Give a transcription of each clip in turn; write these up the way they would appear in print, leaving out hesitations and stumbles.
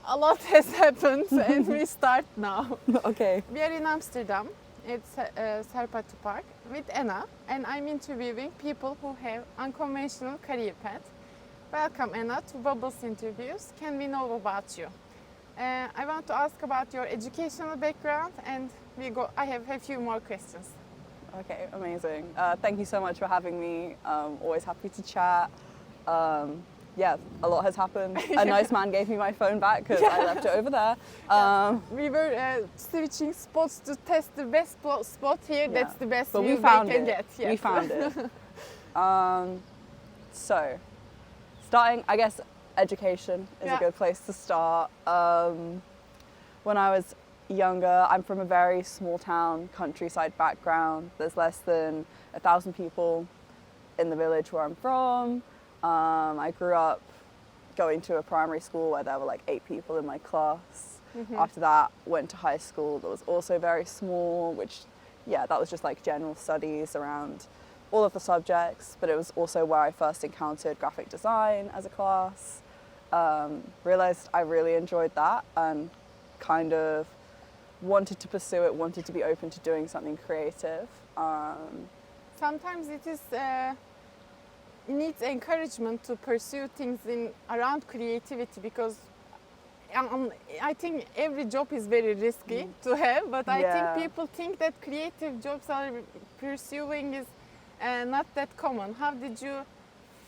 a lot has happened and we start now. Okay. We are in Amsterdam. It's Serpatu Park with Anna, and I'm interviewing people who have unconventional career paths. Welcome, Anna, to Bubbles Interviews. Can we know about you? I want to ask about your educational background, and I have a few more questions. Okay, amazing. Thank you so much for having me. Always happy to chat. Yeah, a lot has happened. A nice man gave me my phone back because I left it over there. We were switching spots to test the best spot here. That's the best but view we found they can it. get. Yes. We found it. So, starting, I guess, education is a good place to start. When I was younger, I'm from a very small town, countryside background. There's less than 1,000 people in the village where I'm from. I grew up going to a primary school where there were like 8 people in my class. After that, went to high school that was also very small, which, that was just like general studies around all of the subjects, but it was also where I first encountered graphic design as a class. Realized I really enjoyed that and kind of wanted to pursue it, wanted to be open to doing something creative. Sometimes it needs encouragement to pursue things around creativity, because I think every job is very risky to have, but I think people think that creative jobs are pursuing is not that common. How did you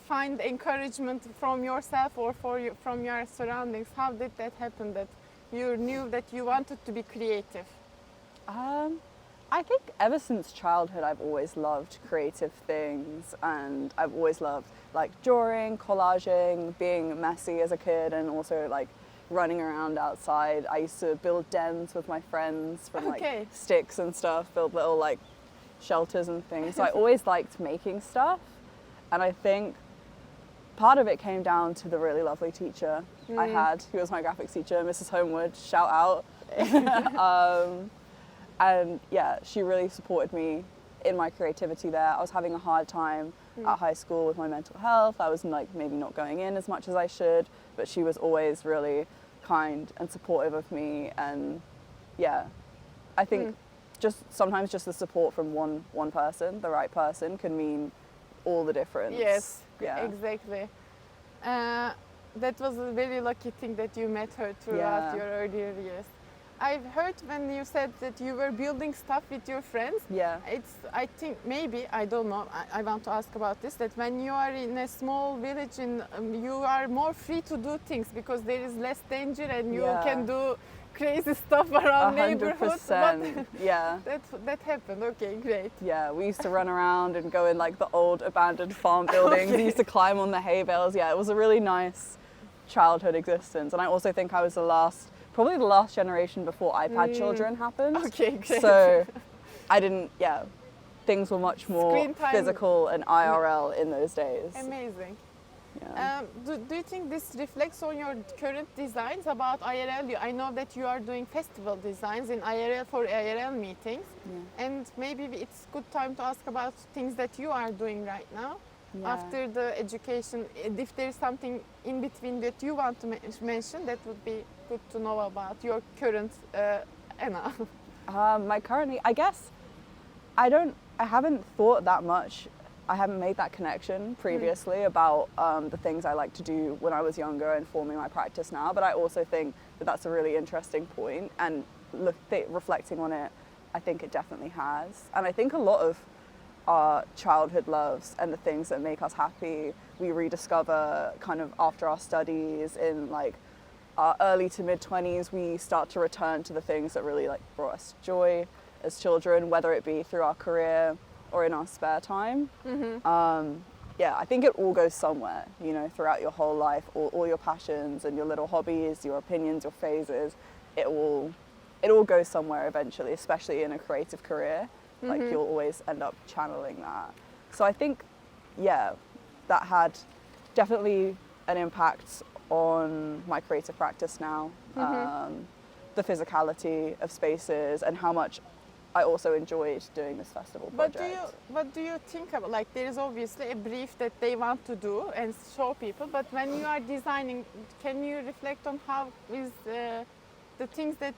find encouragement from yourself or from your surroundings? How did that happen, that you knew that you wanted to be creative? I think ever since childhood I've always loved creative things, and I've always loved like drawing, collaging, being messy as a kid, and also like running around outside. I used to build dens with my friends from like sticks and stuff, build little like shelters and things. So I always liked making stuff, and I think part of it came down to the really lovely teacher I had, who was my graphics teacher, Mrs. Homewood, shout out. And she really supported me in my creativity there. I was having a hard time at high school with my mental health. I was like maybe not going in as much as I should, but she was always really kind and supportive of me. And I think sometimes just the support from one person, the right person, can mean all the difference. Yes, exactly. That was a very lucky thing that you met her throughout your earlier years. I've heard when you said that you were building stuff with your friends. I think maybe, I don't know, I want to ask about this, that when you are in a small village, you are more free to do things because there is less danger and you can do crazy stuff around neighborhoods. That happened. Okay, great. Yeah, we used to run around and go in like the old abandoned farm buildings. We used to climb on the hay bales. Yeah, it was a really nice childhood existence. And I also think I was probably the last generation before iPad children happened. Okay, great. So I didn't, things were much more physical and IRL in those days. Amazing. Do you think this reflects on your current designs about IRL? I know that you are doing festival designs in IRL for IRL meetings, and maybe it's good time to ask about things that you are doing right now after the education. If there is something in between that you want to mention, that would be good to know about your current Anna. I guess I haven't thought that much. I haven't made that connection previously about the things I like to do when I was younger and forming my practice now, but I also think that that's a really interesting point, and reflecting on it, I think it definitely has. And I think a lot of our childhood loves and the things that make us happy, we rediscover kind of after our studies. In like our early to mid 20s, we start to return to the things that really like brought us joy as children, whether it be through our career or in our spare time. I think it all goes somewhere, throughout your whole life, all your passions and your little hobbies, your opinions, your phases, it all goes somewhere eventually, especially in a creative career. Like you'll always end up channeling that. So I think, that had definitely an impact on my creative practice now. The physicality of spaces and how much I also enjoyed doing this festival But project. what do you think about, like, there is obviously a brief that they want to do and show people, but when you are designing, can you reflect on how is the things that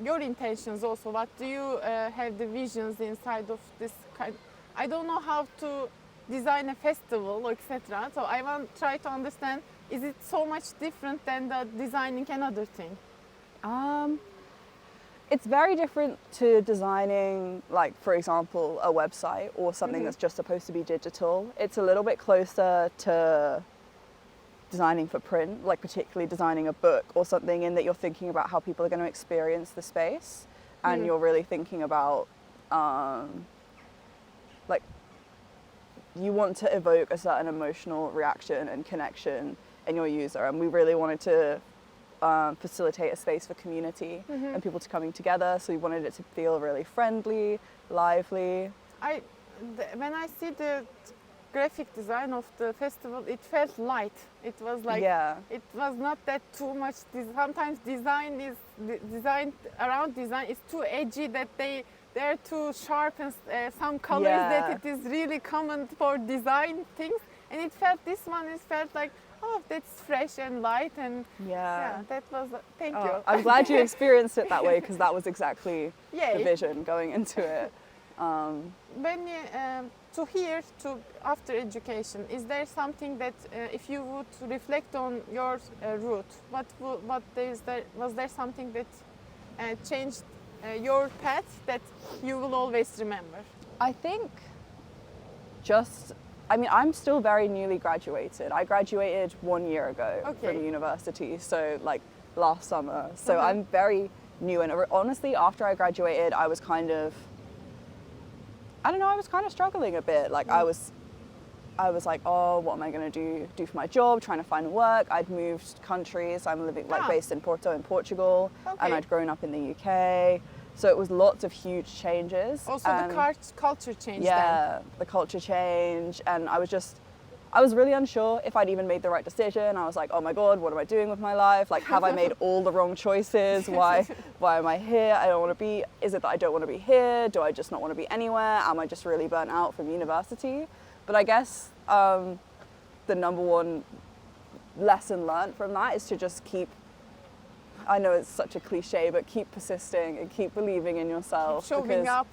your intentions also, what do you have the visions inside of this kind? I don't know how to design a festival, etc. So I want try to understand, is it so much different than the designing another thing? It's very different to designing, like, for example, a website or something that's just supposed to be digital. It's a little bit closer to designing for print, like particularly designing a book or something, in that you're thinking about how people are going to experience the space, and you're really thinking about, like, you want to evoke a certain emotional reaction and connection in your user, and we really wanted to facilitate a space for community and people to coming together. So we wanted it to feel really friendly, lively. When I see the graphic design of the festival, it felt light. It was like, it was not that too much. Sometimes design is designed around design is too edgy, that they're too sharp, and some colors that it is really common for design things. And it felt, this one is felt like, oh, that's fresh and light, and that was, thank you. I'm glad you experienced it that way, because that was exactly the vision going into it. When you, after education, is there something that if you would reflect on your route, was there something that changed your path that you will always remember? I think I'm still very newly graduated. I graduated 1 year ago from university, so like last summer. So I'm very new, and honestly, after I graduated, I was kind of struggling a bit. Like I was like, oh, what am I going to do for my job? Trying to find work. I'd moved countries. I'm living based in Porto in Portugal, and I'd grown up in the UK. So it was lots of huge changes. Also the culture change. Yeah, the culture change, and I was really unsure if I'd even made the right decision. I was like, oh my God, what am I doing with my life? Like, have I made all the wrong choices? Why am I here? I don't want to be. Is it that I don't want to be here? Do I just not want to be anywhere? Am I just really burnt out from university? But I guess the number one lesson learned from that is to just keep, I know it's such a cliche, but keep persisting and keep believing in yourself. Showing up.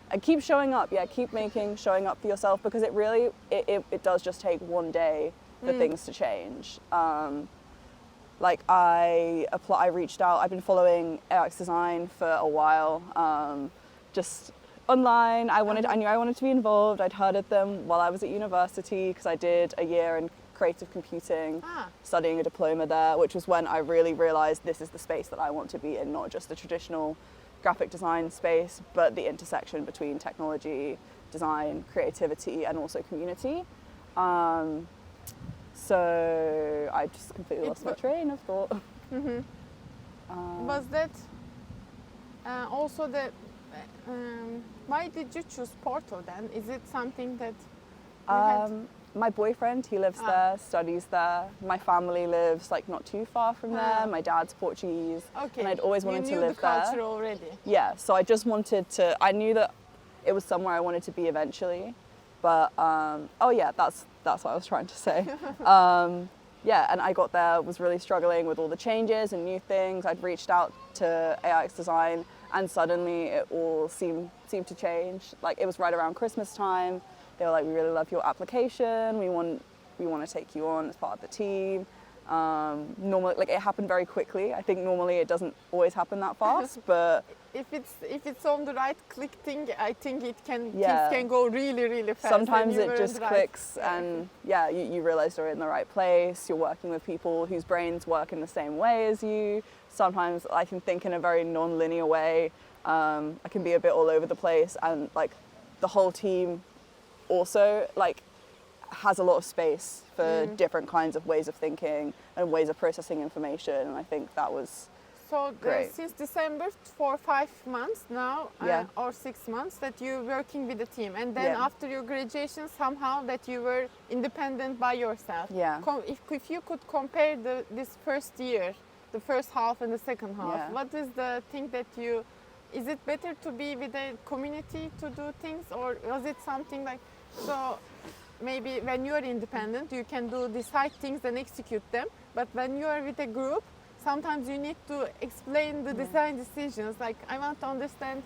And keep showing up, keep showing up for yourself, because it really, it does just take one day for things to change. Like I reached out, I've been following AX Design for a while, just online. I knew I wanted to be involved. I'd heard of them while I was at university, because I did a year in creative computing, studying a diploma there, which was when I really realized this is the space that I want to be in, not just the traditional graphic design space, but the intersection between technology, design, creativity, and also community. So I just completely lost my train of thought. Was that also the why did you choose Porto then? Is it something that you had? My boyfriend, he lives there, studies there. My family lives like not too far from there. My dad's Portuguese, and I'd always wanted to live there. You knew the culture already. Yeah, so I just wanted to. I knew that it was somewhere I wanted to be eventually, but that's what I was trying to say. And I got there, was really struggling with all the changes and new things. I'd reached out to AX Design, and suddenly it all seemed to change. Like it was right around Christmas time. They were like, we really love your application. We want to take you on as part of the team. Normally, like it happened very quickly. I think normally it doesn't always happen that fast, but if it's on the right click thing, I think things can go really, really fast. Sometimes it just clicks, and you realize you're in the right place. You're working with people whose brains work in the same way as you. Sometimes I can think in a very non-linear way. I can be a bit all over the place, and like the whole team also like has a lot of space for different kinds of ways of thinking and ways of processing information, and I think that was great. Since December for 5 months now, or 6 months that you're working with the team, and then after your graduation somehow that you were independent by yourself. If you could compare this first year, the first half and the second half, what is the thing that you is it better to be with a community to do things, or was it something like, so maybe when you are independent, you can decide things and execute them, but when you are with a group, sometimes you need to explain the design decisions. Like, I want to understand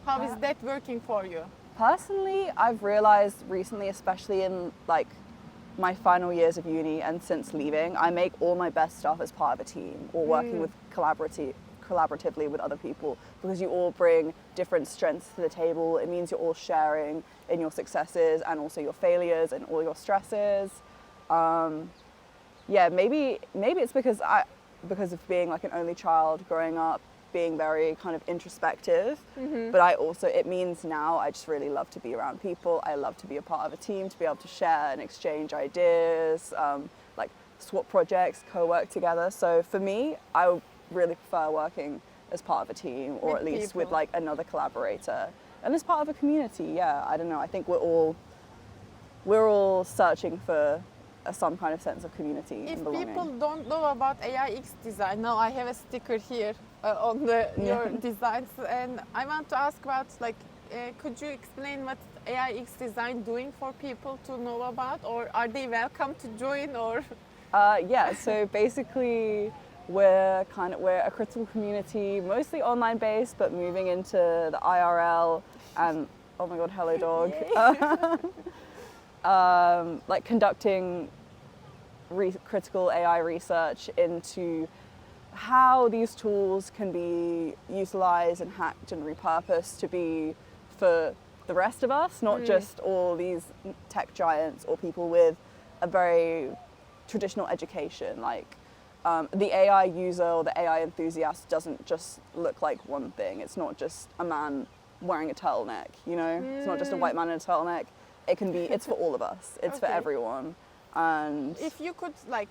how is that working for you? Personally, I've realized recently, especially in like my final years of uni and since leaving, I make all my best stuff as part of a team or working with collaboratively with other people, because you all bring different strengths to the table. It means you're all sharing in your successes and also your failures and all your stresses. Maybe it's because of being like an only child growing up, being very kind of introspective, but it means now I just really love to be around people. I love to be a part of a team, to be able to share and exchange ideas, like swap projects, co-work together. So for me, I really prefer working as part of a team, or at least with like another collaborator and as part of a community. I don't know, I think we're all searching for some kind of sense of community and belonging. If people don't know about AIX design, now I have a sticker here on your designs, and I want to ask about, like, could you explain what AIX design doing for people to know about, or are they welcome to join, or? So basically we're a critical community, mostly online based, but moving into the IRL, and oh my god, hello dog. Like conducting critical AI research into how these tools can be utilized and hacked and repurposed to be for the rest of us, not just all these tech giants or people with a very traditional education. Like the AI user or the AI enthusiast doesn't just look like one thing. It's not just a man wearing a turtleneck, you know? It's not just a white man in a turtleneck. It's for all of us. It's for everyone. And if you could, like,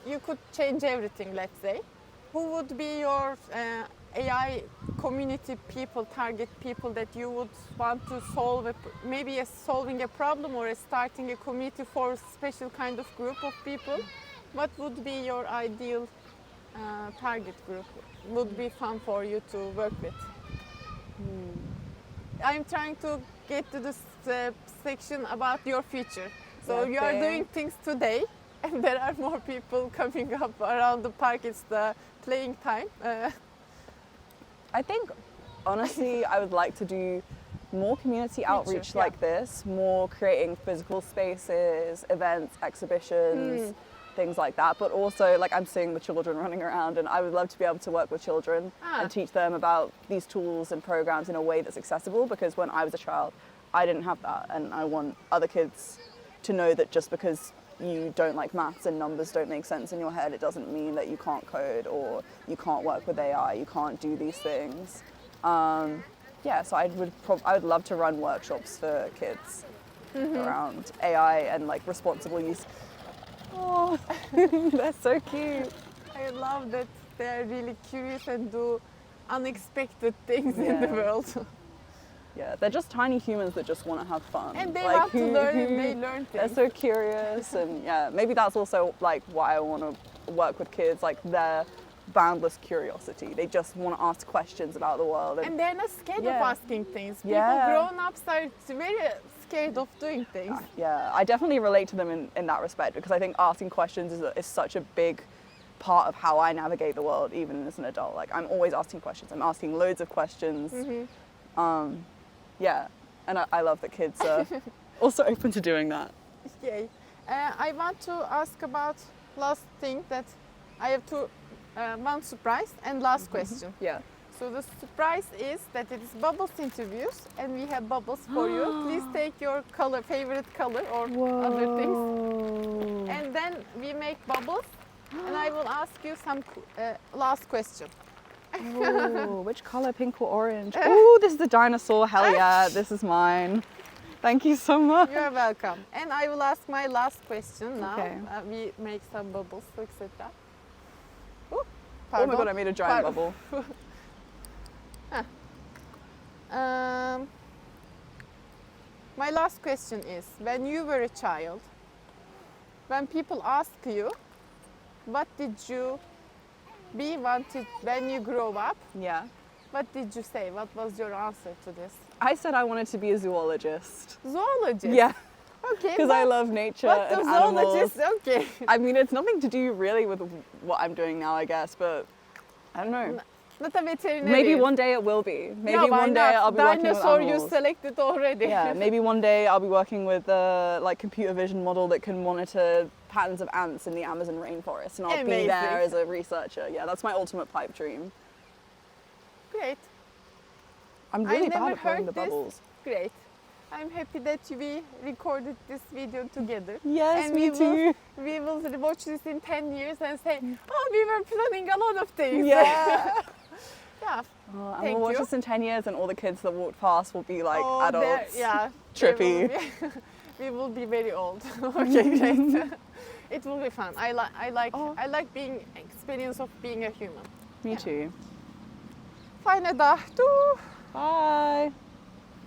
you could change everything, let's say, who would be your AI community people, target people that you would want to solve, maybe solving a problem or starting a community for a special kind of group of people? What would be your ideal target group? Would be fun for you to work with? I'm trying to get to this section about your future. So you are doing things today, and there are more people coming up around the park. It's the playing time. I think, honestly, I would like to do more community outreach like this, more creating physical spaces, events, exhibitions, things like that. But also, like, I'm seeing the children running around, and I would love to be able to work with children and teach them about these tools and programs in a way that's accessible, because when I was a child, I didn't have that, and I want other kids to know that just because you don't like maths and numbers don't make sense in your head, it doesn't mean that you can't code or you can't work with AI, you can't do these things. So I would love to run workshops for kids around AI and like responsible use. Oh, they're so cute. I love that they're really curious and do unexpected things in the world. Yeah, they're just tiny humans that just want to have fun. And they want to learn, and they learn things. They're so curious, and maybe that's also like why I want to work with kids, like their boundless curiosity. They just want to ask questions about the world. And they're not scared of asking things. People grown-ups are very scared of doing things. I definitely relate to them in that respect, because I think asking questions is such a big part of how I navigate the world, even as an adult. Like, I'm always asking questions. I'm asking loads of questions. And I love that kids are also open to doing that. Yay. I want to ask about last thing that I have one surprise and last question. So the surprise is that it is bubbles interviews, and we have bubbles for you. Please take your favorite color or other things. And then we make bubbles, and I will ask you some last question. Ooh, which color, pink or orange? Oh, this is the dinosaur. Hell yeah, this is mine. Thank you so much. You're welcome. And I will ask my last question now. We make some bubbles, etc. Oh my god, I made a giant bubble. My last question is, when you were a child, when people ask you, what did you be wanted when you grow up? What did you say? What was your answer to this? I said I wanted to be a zoologist. Zoologist? Yeah, Okay. because I love nature What and the animals. zoologist? Okay. I mean, it's nothing to do really with what I'm doing now, I guess, but I don't know. Not a veterinarian. Maybe one day it will be. Maybe Yeah, why one day not? I'll be working with Dinosaur you animals. selected already. Yeah, maybe one day I'll be working with a like computer vision model that can monitor patterns of ants in the Amazon rainforest, and I'll be there Amazing. as a researcher. Yeah, that's my ultimate pipe dream. Great. I'm really never bad at blowing heard the this. bubbles. Great. I'm happy that we recorded this video together. Yes, and me too. We will watch this in 10 years and say, oh, we were planning a lot of things. Yeah. Yeah. Oh, and Thank we'll watch you. this in 10 years and all the kids that walked past will be like Oh, adults. yeah. Trippy. We will be very old. Okay, great. It will be fun. I like being experience of being a human. Me too. Fine dag. Doei. Bye.